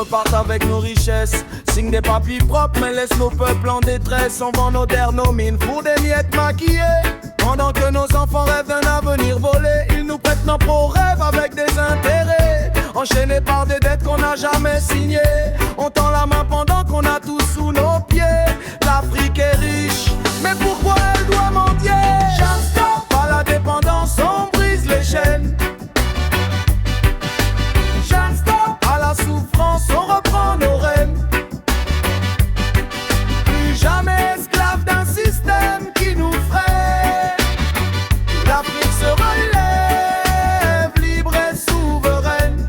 repartent avec nos richesses. Signe des papiers propres, mais laisse nos peuples en détresse. On vend nos terres, nos mines pour des miettes maquillées. Pendant que nos enfants rêvent d'un avenir volé, ils nous prêtent nos beaux rêves avec des intérêts. Enchaînés par des dettes qu'on n'a jamais signées. On tend la main pendant qu'on a tout sous nos pieds. L'Afrique est riche, mais pourquoi elle doit mendier? Stop à la dépendance, on brise les chaînes. Stop à la souffrance, on reprend nos rênes. Plus jamais esclave d'un système qui nous freine. L'Afrique se relève, libre et souveraine.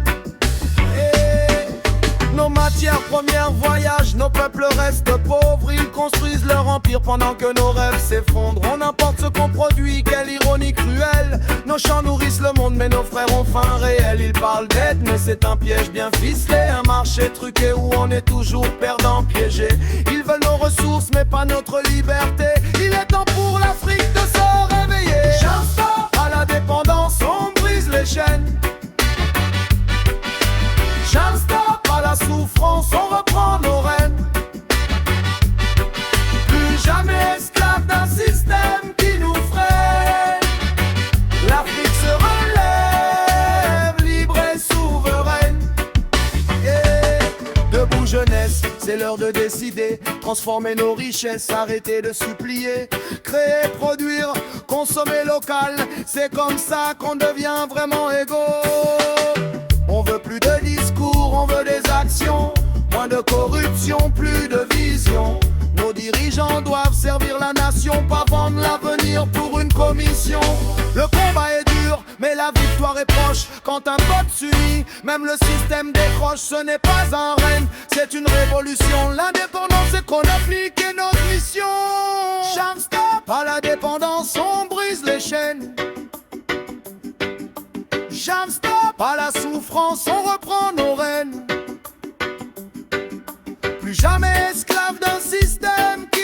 Et nos matières premières voyagent, nos peuples restent pauvres. Ils construisent leur empire pendant que nos rêves s'effondrent. On importe ce qu'on produit, quelle ironie cruelle. Nos champs nourrissent le monde, mais nos frères ont faim réelle. Ils parlent d'aide, mais c'est un piège bien ficelé. Un marché truqué où on est toujours perdant, piégé. Ils veulent nos ressources, mais pas notre liberté. Il est temps pour l'Afrique de se réveiller. Stop à la dépendance, on brise les chaînes. Stop à la souffrance, on reprend nos rênes. Plus jamais esclave d'un système qui nous freine. L'Afrique se relève, libre et souveraine. Debout jeunesse, c'est l'heure de décider. Transformer nos richesses, arrêter de supplier. Créer, produire, consommer local. C'est comme ça qu'on devient vraiment égaux. On veut plus de discours, on veut des actions. Moins de corruption, plus de vision. Nos dirigeants doivent servir la nation, pas vendre l'avenir pour une commission. Le combat est dur, mais la victoire est proche. Quand un peuple s'unit, même le système décroche. Ce n'est pas un règne, c'est une révolution. L'indépendance est qu'on applique notre mission. Stop à la dépendance, on brise les chaînes. Stop à la souffrance, on reprend nos rênes. Plus jamais esclave d'un système qui